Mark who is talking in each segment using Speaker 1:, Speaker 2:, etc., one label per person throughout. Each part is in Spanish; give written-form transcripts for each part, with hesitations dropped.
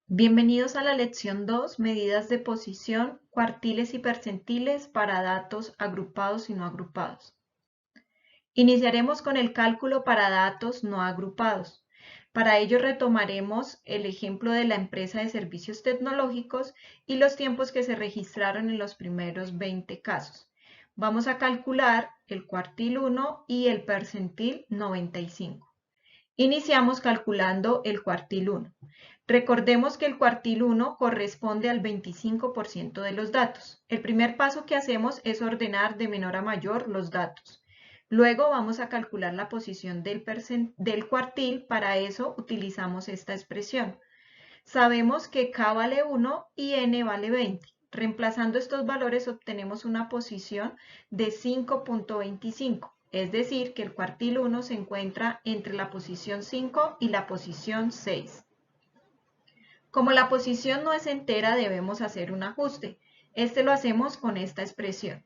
Speaker 1: Bienvenidos a la lección 2, medidas de posición, cuartiles y percentiles para datos agrupados y no agrupados. Iniciaremos con el cálculo para datos no agrupados. Para ello retomaremos el ejemplo de la empresa de servicios tecnológicos y los tiempos que se registraron en los primeros 20 casos. Vamos a calcular el cuartil 1 y el percentil 95. Iniciamos calculando el cuartil 1. Recordemos que el cuartil 1 corresponde al 25% de los datos. El primer paso que hacemos es ordenar de menor a mayor los datos. Luego vamos a calcular la posición del cuartil. Para eso utilizamos esta expresión. Sabemos que K vale 1 y N vale 20. Reemplazando estos valores obtenemos una posición de 5.25. Es decir, que el cuartil 1 se encuentra entre la posición 5 y la posición 6. Como la posición no es entera, debemos hacer un ajuste. Este lo hacemos con esta expresión.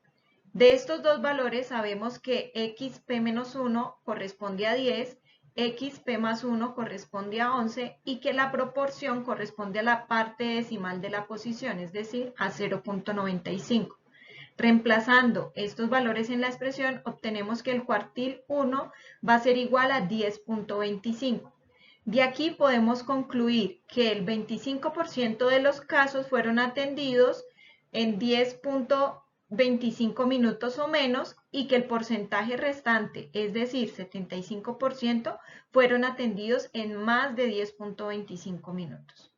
Speaker 1: De estos dos valores sabemos que xp-1 corresponde a 10, xp más 1 corresponde a 11 y que la proporción corresponde a la parte decimal de la posición, es decir, a 0.95. Reemplazando estos valores en la expresión, obtenemos que el cuartil 1 va a ser igual a 10.25. De aquí podemos concluir que el 25% de los casos fueron atendidos en 10.25 minutos o menos y que el porcentaje restante, es decir, 75%, fueron atendidos en más de 10.25 minutos.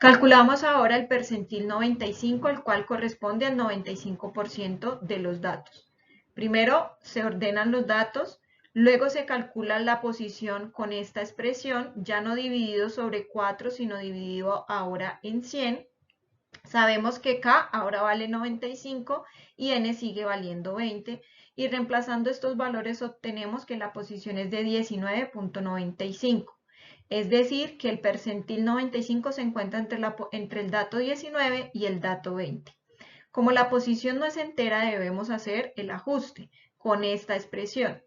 Speaker 1: Calculamos ahora el percentil 95, el cual corresponde al 95% de los datos. Primero se ordenan los datos, luego se calcula la posición con esta expresión, ya no dividido sobre 4, sino dividido ahora en 100. Sabemos que K ahora vale 95 y N sigue valiendo 20. Y reemplazando estos valores obtenemos que la posición es de 19.95. Es decir, que el percentil 95 se encuentra entre el dato 19 y el dato 20. Como la posición no es entera, debemos hacer el ajuste con esta expresión.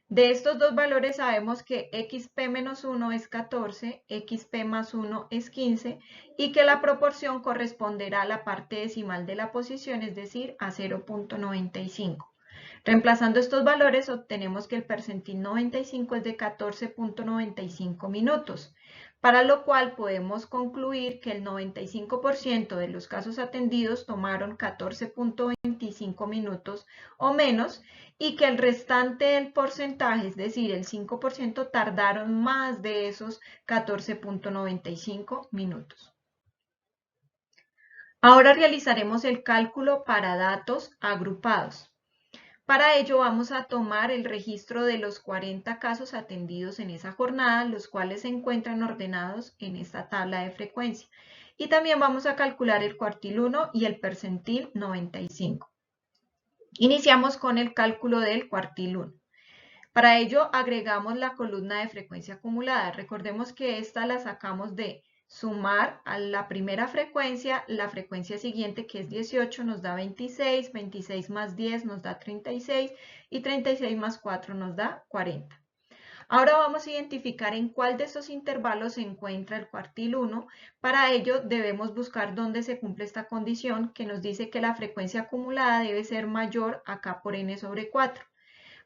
Speaker 1: De estos dos valores sabemos que xp-1 es 14, xp más 1 es 15 y que la proporción corresponderá a la parte decimal de la posición, es decir, a 0.95. Reemplazando estos valores obtenemos que el percentil 95 es de 14.95 minutos, para lo cual podemos concluir que el 95% de los casos atendidos tomaron 14.25 minutos o menos y que el restante del porcentaje, es decir, el 5%, tardaron más de esos 14.95 minutos. Ahora realizaremos el cálculo para datos agrupados. Para ello vamos a tomar el registro de los 40 casos atendidos en esa jornada, los cuales se encuentran ordenados en esta tabla de frecuencia. Y también vamos a calcular el cuartil 1 y el percentil 95. Iniciamos con el cálculo del cuartil 1. Para ello agregamos la columna de frecuencia acumulada. Recordemos que esta la sacamos de sumar a la primera frecuencia, la frecuencia siguiente que es 18 nos da 26, 26 más 10 nos da 36 y 36 más 4 nos da 40. Ahora vamos a identificar en cuál de estos intervalos se encuentra el cuartil 1. Para ello debemos buscar dónde se cumple esta condición que nos dice que la frecuencia acumulada debe ser mayor a K por N sobre 4.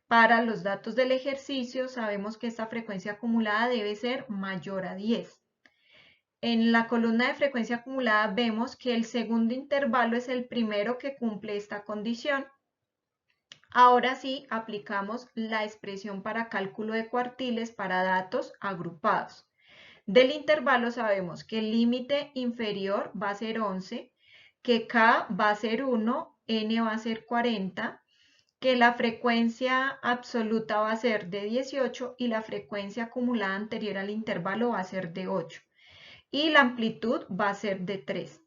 Speaker 1: Para los datos del ejercicio sabemos que esta frecuencia acumulada debe ser mayor a 10. En la columna de frecuencia acumulada vemos que el segundo intervalo es el primero que cumple esta condición. Ahora sí aplicamos la expresión para cálculo de cuartiles para datos agrupados. Del intervalo sabemos que el límite inferior va a ser 11, que K va a ser 1, N va a ser 40, que la frecuencia absoluta va a ser de 18 y la frecuencia acumulada anterior al intervalo va a ser de 8 y la amplitud va a ser de 3.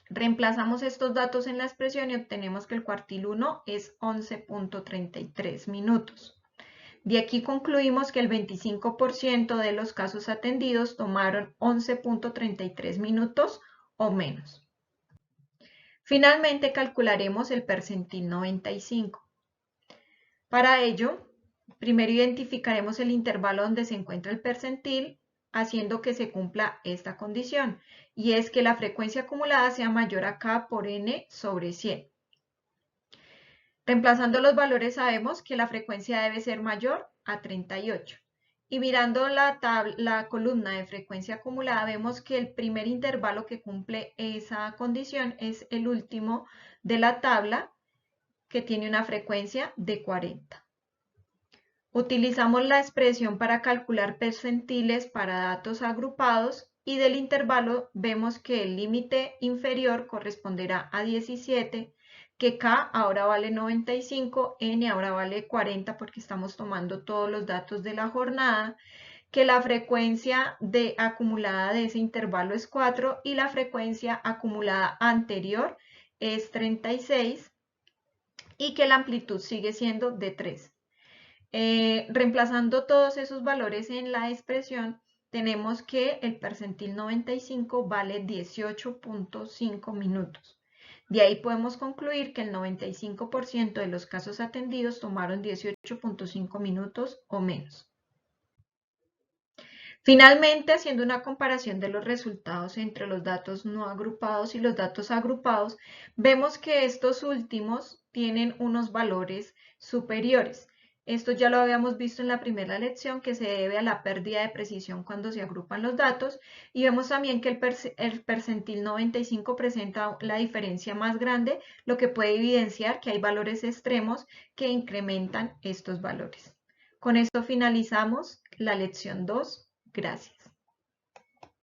Speaker 1: Reemplazamos estos datos en la expresión y obtenemos que el cuartil 1 es 11.33 minutos. De aquí concluimos que el 25% de los casos atendidos tomaron 11.33 minutos o menos. Finalmente calcularemos el percentil 95. Para ello, primero identificaremos el intervalo donde se encuentra el percentil. haciendo que se cumpla esta condición, y es que la frecuencia acumulada sea mayor a K por N sobre 100. Reemplazando los valores sabemos que la frecuencia debe ser mayor a 38. Y mirando la columna de frecuencia acumulada vemos que el primer intervalo que cumple esa condición es el último de la tabla, que tiene una frecuencia de 40. Utilizamos la expresión para calcular percentiles para datos agrupados y del intervalo vemos que el límite inferior corresponderá a 17, que K ahora vale 95, N ahora vale 40 porque estamos tomando todos los datos de la jornada, que la frecuencia acumulada de ese intervalo es 4 y la frecuencia acumulada anterior es 36 y que la amplitud sigue siendo de 3. Reemplazando todos esos valores en la expresión, tenemos que el percentil 95 vale 18.5 minutos. De ahí podemos concluir que el 95% de los casos atendidos tomaron 18.5 minutos o menos. Finalmente, haciendo una comparación de los resultados entre los datos no agrupados y los datos agrupados, vemos que estos últimos tienen unos valores superiores. Esto ya lo habíamos visto en la primera lección, que se debe a la pérdida de precisión cuando se agrupan los datos, y vemos también que el percentil 95 presenta la diferencia más grande, lo que puede evidenciar que hay valores extremos que incrementan estos valores. Con esto finalizamos la lección 2. Gracias.